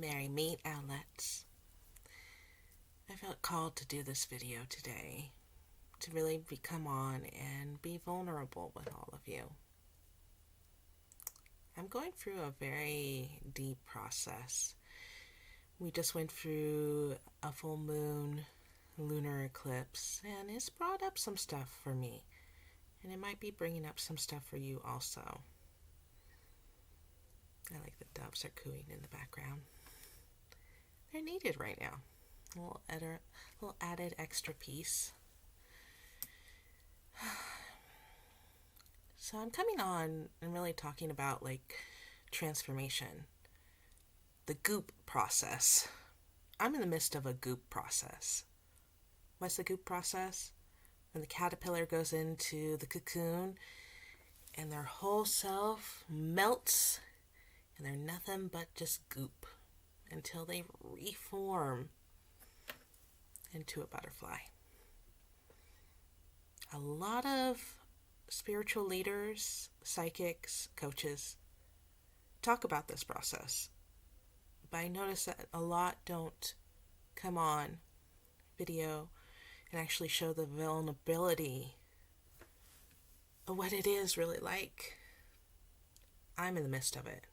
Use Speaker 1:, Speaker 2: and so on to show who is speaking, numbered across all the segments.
Speaker 1: primary meat outlets. I felt called to do this video today to really come on and be vulnerable with all of you. I'm going through a very deep process. We just went through a full moon lunar eclipse, and it's brought up some stuff for me, and it might be bringing up some stuff for you also. I like the doves are cooing in the background. They're needed right now. A little added extra piece. So I'm coming on and really talking about transformation, the goop process. I'm in the midst of a goop process. What's the goop process? When the caterpillar goes into the cocoon and their whole self melts and they're nothing but just goop until they reform into a butterfly. A lot of spiritual leaders, psychics, coaches talk about this process, but I notice that a lot don't come on video and actually show the vulnerability of what it is really like. I'm in the midst of it.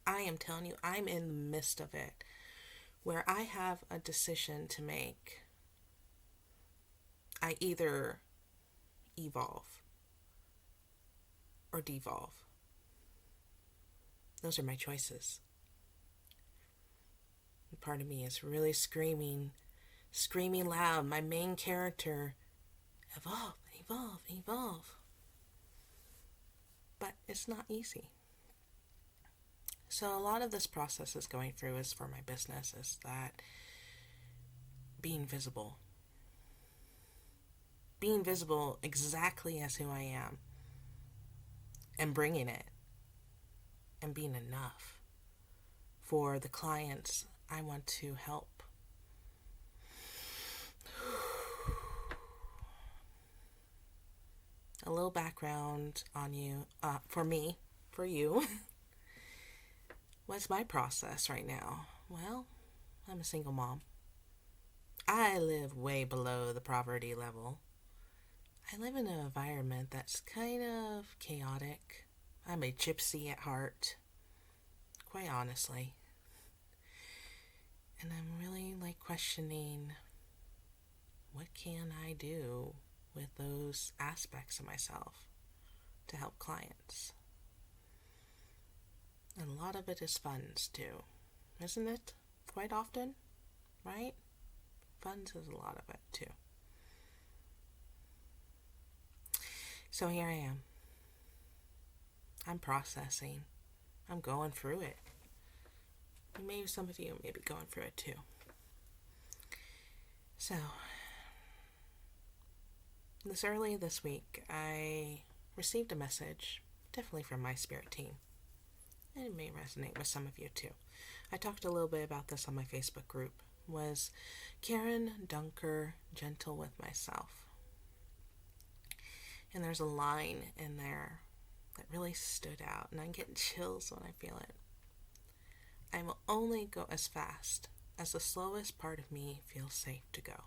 Speaker 1: I am telling you, I'm in the midst of it, where I have a decision to make. I either evolve or devolve. Those are my choices. And part of me is really screaming loud, my main character, evolve, evolve, evolve. But it's not easy. So a lot of this process is going through is for my business, is that being visible exactly as who I am, and bringing it, and being enough for the clients I want to help. A little background on you, for me, for you. What's my process right now? Well, I'm a single mom. I live way below the poverty level. I live in an environment that's kind of chaotic. I'm a gypsy at heart, quite honestly. And I'm really questioning, what can I do with those aspects of myself to help clients? And a lot of it is funds too, isn't it? Quite often, right? Funds is a lot of it too. So here I am. I'm processing. I'm going through it. And maybe some of you may be going through it too. So, early this week, I received a message, definitely from my spirit team. And it may resonate with some of you too. I talked a little bit about this on my Facebook group. Was Karen Dunker gentle with myself? And there's a line in there that really stood out, and I get chills when I feel it. I will only go as fast as the slowest part of me feels safe to go.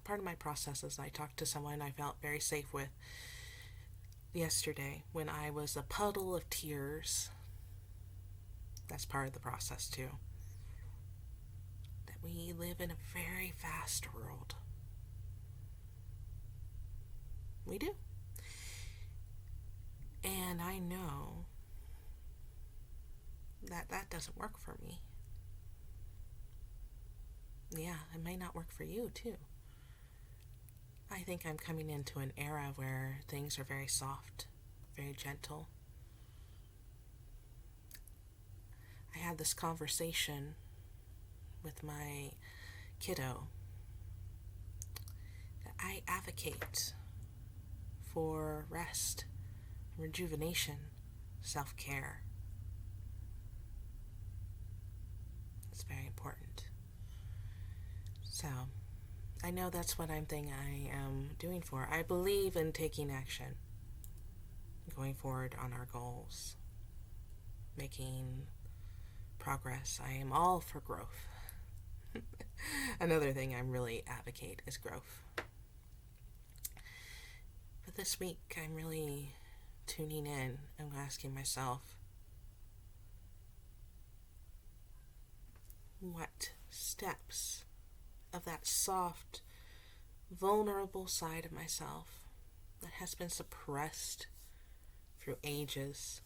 Speaker 1: Part of my process is I talked to someone I felt very safe with yesterday when I was a puddle of tears. That's part of the process too. That we live in a very fast world. We do. And I know that doesn't work for me. Yeah, it may not work for you too. I think I'm coming into an era where things are very soft, very gentle. I had this conversation with my kiddo that I advocate for rest, rejuvenation, self-care. It's very important. So, I know that's what I am doing for. I believe in taking action, going forward on our goals. making progress. I am all for growth. Another thing I really advocate is growth. But this week, I'm really tuning in and asking myself, what steps of that soft, vulnerable side of myself that has been suppressed through ages,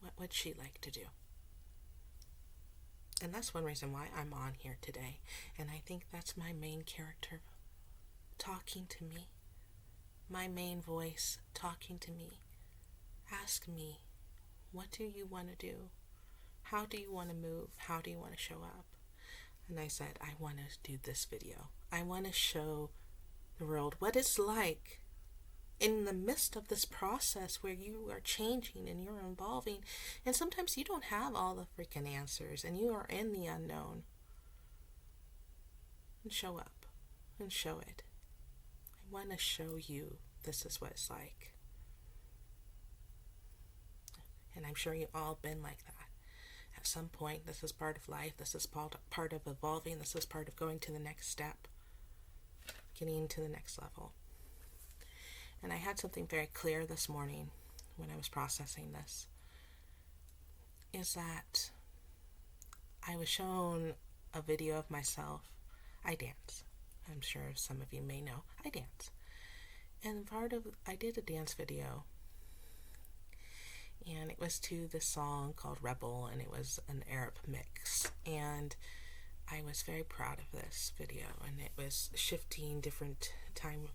Speaker 1: what would she like to do? And that's one reason why I'm on here today. And I think that's my main character talking to me. My main voice talking to me. Ask me, what do you want to do? How do you want to move? How do you want to show up? And I said, I want to do this video. I want to show the world what it's like in the midst of this process where you are changing and you're evolving. And sometimes you don't have all the freaking answers and you are in the unknown. And show up and show it. I want to show you this is what it's like. And I'm sure you've all been like that. At some point, this is part of life. This is part of evolving. This is part of going to the next step. Getting to the next level. And I had something very clear this morning when I was processing this. Is that I was shown a video of myself. I dance. I'm sure some of you may know. I dance. And I did a dance video. And it was to this song called Rebel, and it was an Arab mix. And I was very proud of this video, and it was shifting different time,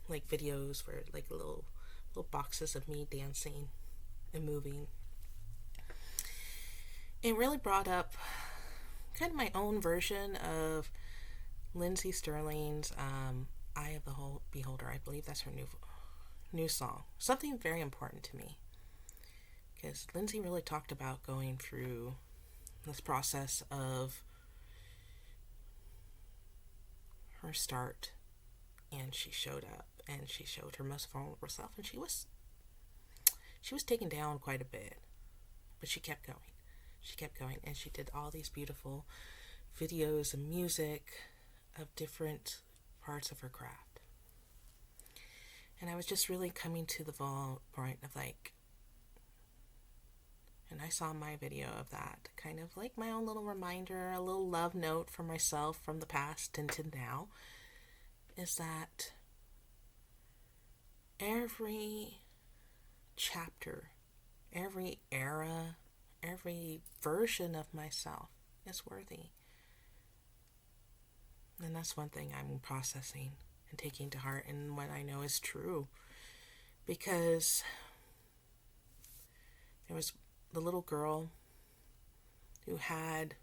Speaker 1: like videos for like little boxes of me dancing and moving. It really brought up kind of my own version of Lindsey Stirling's Eye of the Beholder. I believe that's her new song. Something very important to me. Because Lindsey really talked about going through this process of her start, and she showed up and she showed her most vulnerable self, and she was taken down quite a bit, but she kept going, and she did all these beautiful videos and music of different parts of her craft. And I was just really coming to the point of like, and I saw my video of that, kind of like my own little reminder, a little love note for myself from the past into now, is that every chapter, every era, every version of myself is worthy. And that's one thing I'm processing and taking to heart, and what I know is true. Because there was the little girl who had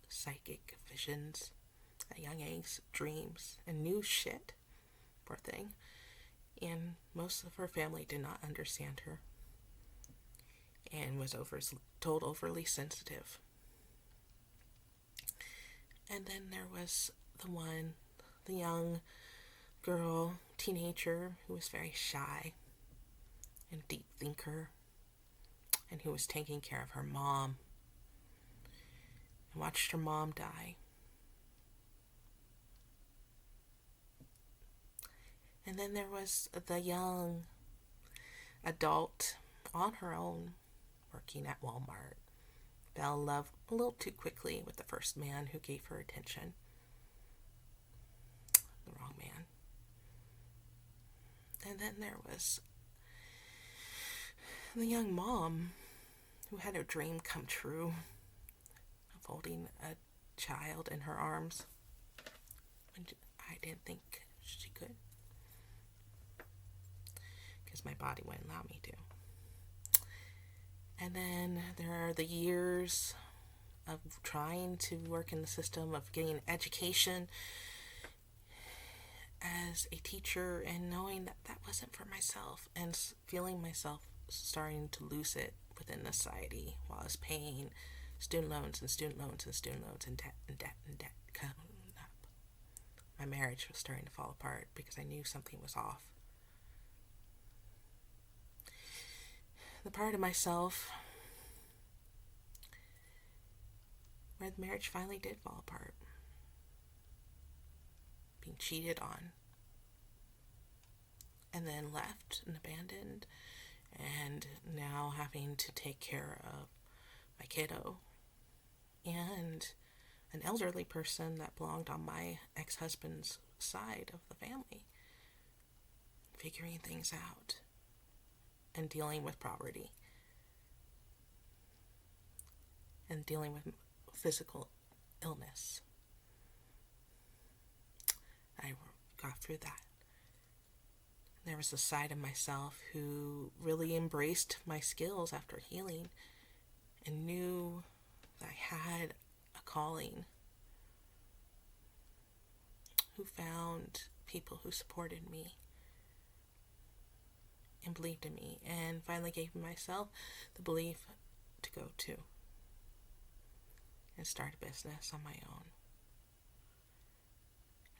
Speaker 1: psychic visions at young age, dreams, and knew shit, poor thing. And most of her family did not understand her and was told overly sensitive. And then there was the young girl, teenager, who was very shy and deep thinker, and who was taking care of her mom and watched her mom die. And then there was the young adult on her own, working at Walmart, fell in love a little too quickly with the first man who gave her attention. The wrong man. And then there was the young mom who had her dream come true of holding a child in her arms. And I didn't think she could, because my body wouldn't allow me to. And then there are the years of trying to work in the system of getting education as a teacher, and knowing that that wasn't for myself, and feeling myself starting to lose it within the society while I was paying student loans and student loans and student loans and debt and debt and debt coming up. My marriage was starting to fall apart because I knew something was off. the part of myself where the marriage finally did fall apart. Being cheated on. And then left and abandoned. And now having to take care of my kiddo. And an elderly person that belonged on my ex-husband's side of the family. Figuring things out. And dealing with poverty. And dealing with physical illness. I got through that. There was a side of myself who really embraced my skills after healing and knew that I had a calling. Who found people who supported me and believed in me, and finally gave myself the belief to go to and start a business on my own.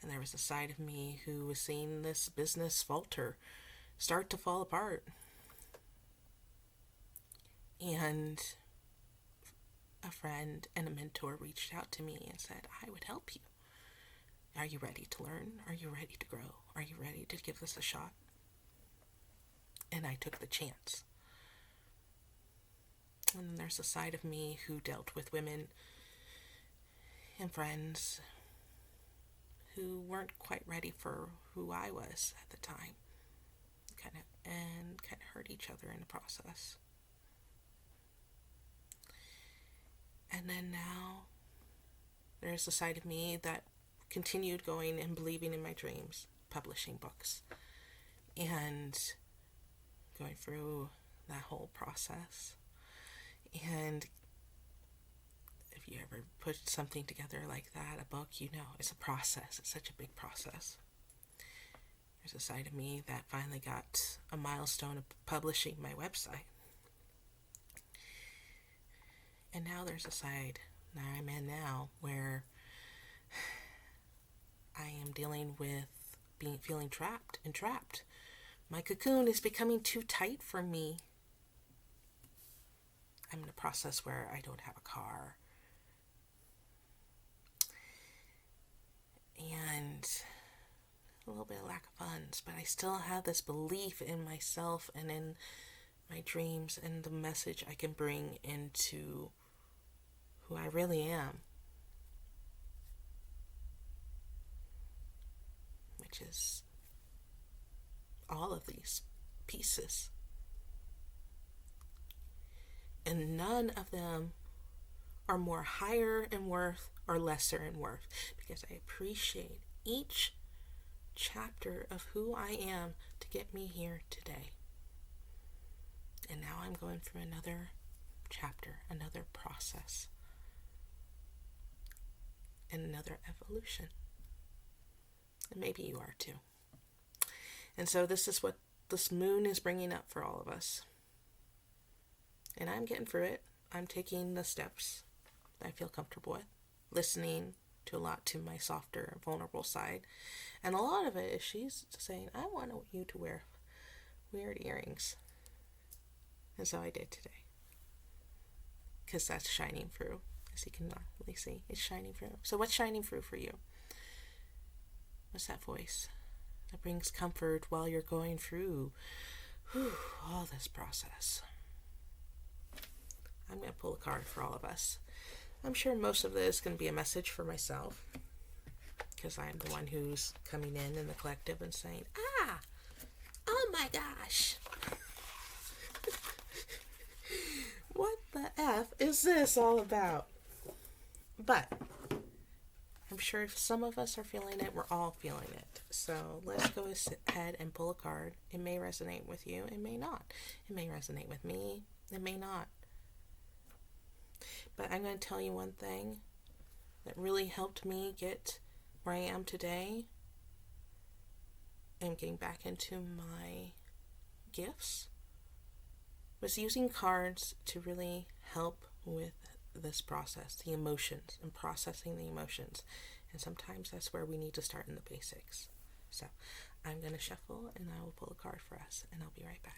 Speaker 1: And there was a side of me who was seeing this business falter, start to fall apart. And a friend and a mentor reached out to me and said, I would help you. Are you ready to learn? Are you ready to grow? Are you ready to give this a shot? And I took the chance. And then there's a side of me who dealt with women and friends who weren't quite ready for who I was at the time. Kind of hurt each other in the process. And then now there's a side of me that continued going and believing in my dreams, publishing books, and going through that whole process. And if you ever put something together like that, a book, you know, it's a process. It's such a big process. There's a side of me that finally got a milestone of publishing my website. And now there's a side that I'm in now where I am dealing with feeling trapped and trapped. My cocoon is becoming too tight for me. I'm in a process where I don't have a car. And a little bit of lack of funds, but I still have this belief in myself and in my dreams and the message I can bring into who I really am, which is all of these pieces. And none of them are more higher in worth or lesser in worth, because I appreciate each chapter of who I am to get me here today. And now I'm going through another chapter, another process, and another evolution. And maybe you are too. And so this is what this moon is bringing up for all of us. And I'm getting through it. I'm taking the steps that I feel comfortable with, listening to a lot to my softer and vulnerable side. And a lot of it is she's saying, I want you to wear weird earrings. And so I did today. Because that's shining through, as you can really see. It's shining through. So what's shining through for you? What's that voice that brings comfort while you're going through all this process? I'm going to pull a card for all of us. I'm sure most of this is going to be a message for myself, because I'm the one who's coming in the collective and saying, oh my gosh, what the F is this all about? But I'm sure if some of us are feeling it, we're all feeling it. So let's go ahead and pull a card. It may resonate with you, it may not. It may resonate with me, it may not. But I'm going to tell you one thing that really helped me get where I am today and getting back into my gifts was using cards to really help with this process, the emotions, and processing the emotions. And sometimes that's where we need to start in the basics. So I'm going to shuffle and I will pull a card for us, and I'll be right back.